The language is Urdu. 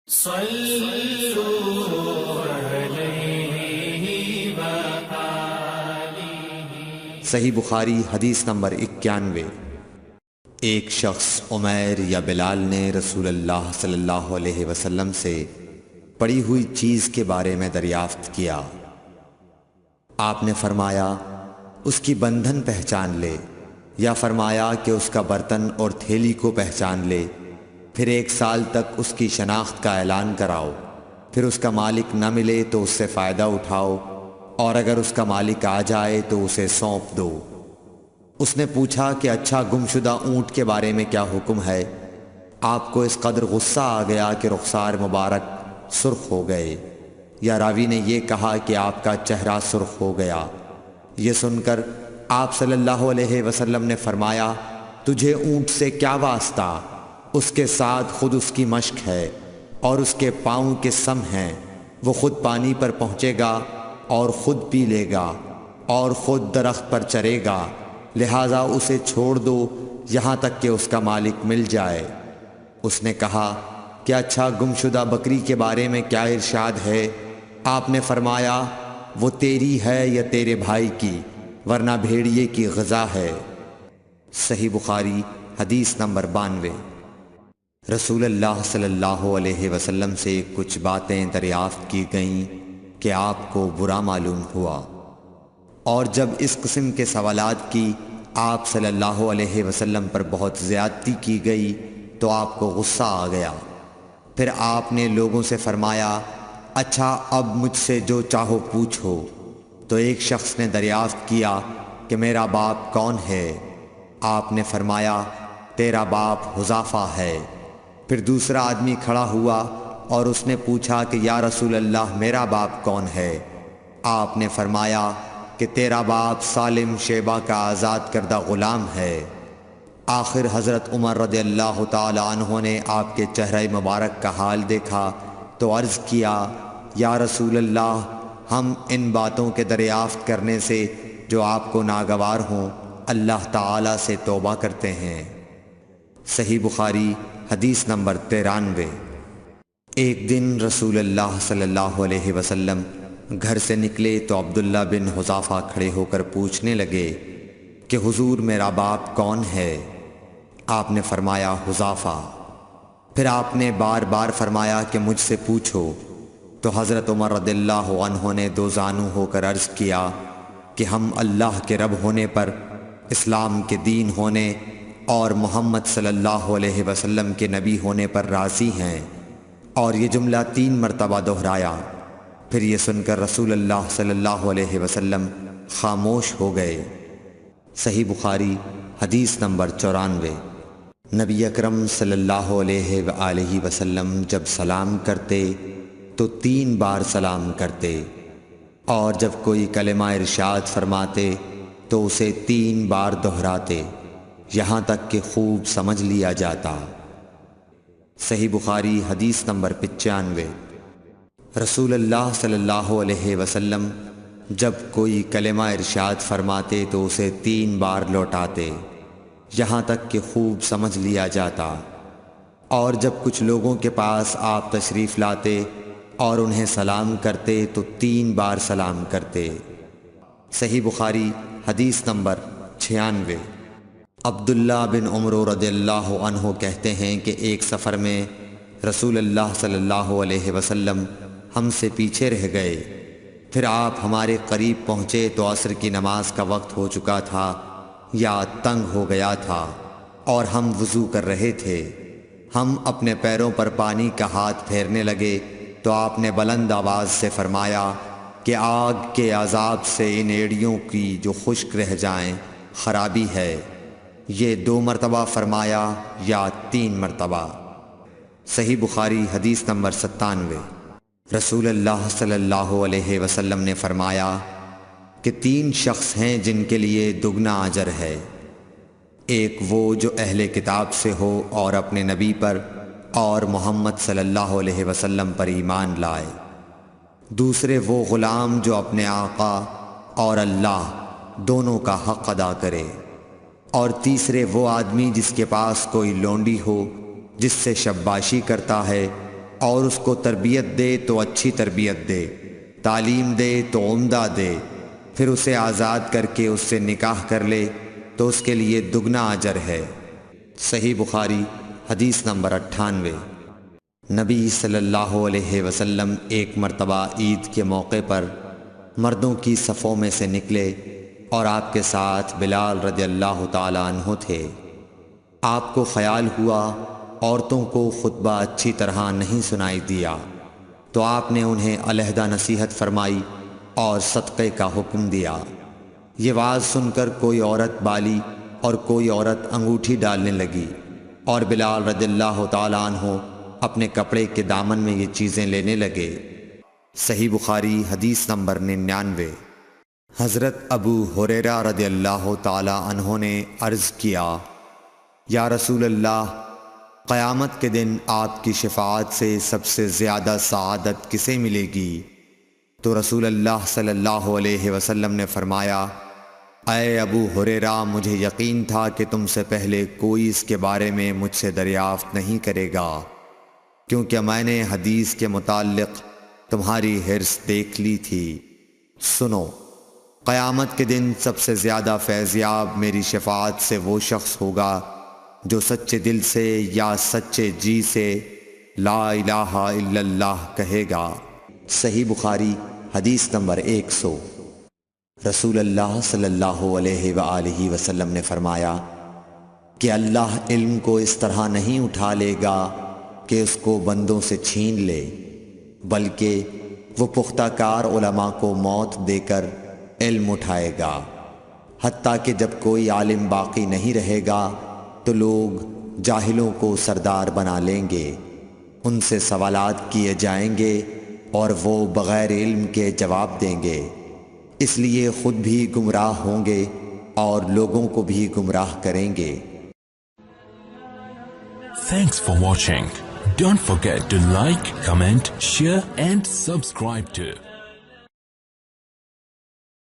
صحیح بخاری حدیث نمبر 91۔ ایک شخص عمیر یا بلال نے رسول اللہ صلی اللہ علیہ وسلم سے پڑی ہوئی چیز کے بارے میں دریافت کیا۔ آپ نے فرمایا اس کی بندھن پہچان لے، یا فرمایا کہ اس کا برتن اور تھیلی کو پہچان لے، پھر 1 سال تک اس کی شناخت کا اعلان کراؤ، پھر اس کا مالک نہ ملے تو اس سے فائدہ اٹھاؤ، اور اگر اس کا مالک آ جائے تو اسے سونپ دو۔ اس نے پوچھا کہ اچھا گمشدہ اونٹ کے بارے میں کیا حکم ہے؟ آپ کو اس قدر غصہ آ گیا کہ رخسار مبارک سرخ ہو گئے، یا راوی نے یہ کہا کہ آپ کا چہرہ سرخ ہو گیا۔ یہ سن کر آپ صلی اللہ علیہ وسلم نے فرمایا، تجھے اونٹ سے کیا واسطہ؟ اس کے ساتھ خود اس کی مشک ہے اور اس کے پاؤں کے سم ہیں، وہ خود پانی پر پہنچے گا اور خود پی لے گا اور خود درخت پر چرے گا، لہٰذا اسے چھوڑ دو یہاں تک کہ اس کا مالک مل جائے۔ اس نے کہا کہ اچھا گمشدہ بکری کے بارے میں کیا ارشاد ہے؟ آپ نے فرمایا وہ تیری ہے یا تیرے بھائی کی، ورنہ بھیڑیے کی غذا ہے۔ صحیح بخاری حدیث نمبر 92۔ رسول اللہ صلی اللہ علیہ وسلم سے کچھ باتیں دریافت کی گئیں کہ آپ کو برا معلوم ہوا، اور جب اس قسم کے سوالات کی آپ صلی اللہ علیہ وسلم پر بہت زیادتی کی گئی تو آپ کو غصہ آ گیا۔ پھر آپ نے لوگوں سے فرمایا، اچھا اب مجھ سے جو چاہو پوچھو۔ تو ایک شخص نے دریافت کیا کہ میرا باپ کون ہے؟ آپ نے فرمایا تیرا باپ حذافہ ہے۔ پھر دوسرا آدمی کھڑا ہوا اور اس نے پوچھا کہ یا رسول اللہ میرا باپ کون ہے؟ آپ نے فرمایا کہ تیرا باپ سالم شیبہ کا آزاد کردہ غلام ہے۔ آخر حضرت عمر رضی اللہ تعالی عنہ نے آپ کے چہرہ مبارک کا حال دیکھا تو عرض کیا، یا رسول اللہ ہم ان باتوں کے دریافت کرنے سے جو آپ کو ناگوار ہوں اللہ تعالی سے توبہ کرتے ہیں۔ صحیح بخاری حدیث نمبر 93۔ ایک دن رسول اللہ صلی اللہ علیہ وسلم گھر سے نکلے تو عبداللہ بن حذافہ کھڑے ہو کر پوچھنے لگے کہ حضور میرا باپ کون ہے؟ آپ نے فرمایا حذافہ۔ پھر آپ نے بار بار فرمایا کہ مجھ سے پوچھو۔ تو حضرت عمر رضی اللہ عنہ نے دو زانو ہو کر عرض کیا کہ ہم اللہ کے رب ہونے پر، اسلام کے دین ہونے اور محمد صلی اللہ علیہ وسلم کے نبی ہونے پر راضی ہیں، اور یہ جملہ 3 مرتبہ دہرایا۔ پھر یہ سن کر رسول اللہ صلی اللہ علیہ وسلم خاموش ہو گئے۔ صحیح بخاری حدیث نمبر 94۔ نبی اکرم صلی اللہ علیہ وآلہ وسلم جب سلام کرتے تو 3 بار سلام کرتے، اور جب کوئی کلمہ ارشاد فرماتے تو اسے 3 بار دہراتے یہاں تک کہ خوب سمجھ لیا جاتا۔ صحیح بخاری حدیث نمبر 95۔ رسول اللہ صلی اللہ علیہ وسلم جب کوئی کلمہ ارشاد فرماتے تو اسے 3 بار لوٹاتے یہاں تک کہ خوب سمجھ لیا جاتا، اور جب کچھ لوگوں کے پاس آپ تشریف لاتے اور انہیں سلام کرتے تو 3 بار سلام کرتے۔ صحیح بخاری حدیث نمبر 96۔ عبداللہ بن عمر رضی اللہ عنہ کہتے ہیں کہ ایک سفر میں رسول اللہ صلی اللہ علیہ وسلم ہم سے پیچھے رہ گئے، پھر آپ ہمارے قریب پہنچے تو عصر کی نماز کا وقت ہو چکا تھا یا تنگ ہو گیا تھا، اور ہم وضو کر رہے تھے۔ ہم اپنے پیروں پر پانی کا ہاتھ پھیرنے لگے تو آپ نے بلند آواز سے فرمایا کہ آگ کے عذاب سے ان ایڑیوں کی جو خشک رہ جائیں خرابی ہے۔ یہ 2 مرتبہ فرمایا یا 3 مرتبہ۔ صحیح بخاری حدیث نمبر 97۔ رسول اللہ صلی اللہ علیہ وسلم نے فرمایا کہ 3 شخص ہیں جن کے لیے دگنا اجر ہے، ایک وہ جو اہل کتاب سے ہو اور اپنے نبی پر اور محمد صلی اللہ علیہ وسلم پر ایمان لائے، دوسرے وہ غلام جو اپنے آقا اور اللہ دونوں کا حق ادا کرے، اور تیسرے وہ آدمی جس کے پاس کوئی لونڈی ہو جس سے شباشی کرتا ہے اور اس کو تربیت دے تو اچھی تربیت دے، تعلیم دے تو عمدہ دے، پھر اسے آزاد کر کے اس سے نکاح کر لے تو اس کے لیے دگنا اجر ہے۔ صحیح بخاری حدیث نمبر 98۔ نبی صلی اللہ علیہ وسلم ایک مرتبہ عید کے موقع پر مردوں کی صفوں میں سے نکلے اور آپ کے ساتھ بلال رضی اللہ تعالی عنہ تھے۔ آپ کو خیال ہوا عورتوں کو خطبہ اچھی طرح نہیں سنائی دیا، تو آپ نے انہیں علیحدہ نصیحت فرمائی اور صدقے کا حکم دیا۔ یہ واز سن کر کوئی عورت بالی اور کوئی عورت انگوٹھی ڈالنے لگی، اور بلال رضی اللہ تعالیٰ عنہ اپنے کپڑے کے دامن میں یہ چیزیں لینے لگے۔ صحیح بخاری حدیث نمبر 99۔ حضرت ابو ہریرہ رضی اللہ تعالیٰ عنہ نے عرض کیا، یا رسول اللہ، قیامت کے دن آپ کی شفاعت سے سب سے زیادہ سعادت کسے ملے گی؟ تو رسول اللہ صلی اللہ علیہ وسلم نے فرمایا، اے ابو ہریرہ، مجھے یقین تھا کہ تم سے پہلے کوئی اس کے بارے میں مجھ سے دریافت نہیں کرے گا، کیونکہ میں نے حدیث کے متعلق تمہاری حرص دیکھ لی تھی۔ سنو، قیامت کے دن سب سے زیادہ فیضیاب میری شفاعت سے وہ شخص ہوگا جو سچے دل سے یا سچے جی سے لا الہ الا اللہ کہے گا۔ صحیح بخاری حدیث نمبر 100۔ رسول اللہ صلی اللہ علیہ وآلہ وسلم نے فرمایا کہ اللہ علم کو اس طرح نہیں اٹھا لے گا کہ اس کو بندوں سے چھین لے، بلکہ وہ پختہ کار علماء کو موت دے کر علم اٹھائے گا، حتیٰ کہ جب کوئی عالم باقی نہیں رہے گا تو لوگ جاہلوں کو سردار بنا لیں گے، ان سے سوالات کیے جائیں گے اور وہ بغیر علم کے جواب دیں گے، اس لیے خود بھی گمراہ ہوں گے اور لوگوں کو بھی گمراہ کریں گے۔ Thanks for watching. Don't forget to like, comment, share and subscribe to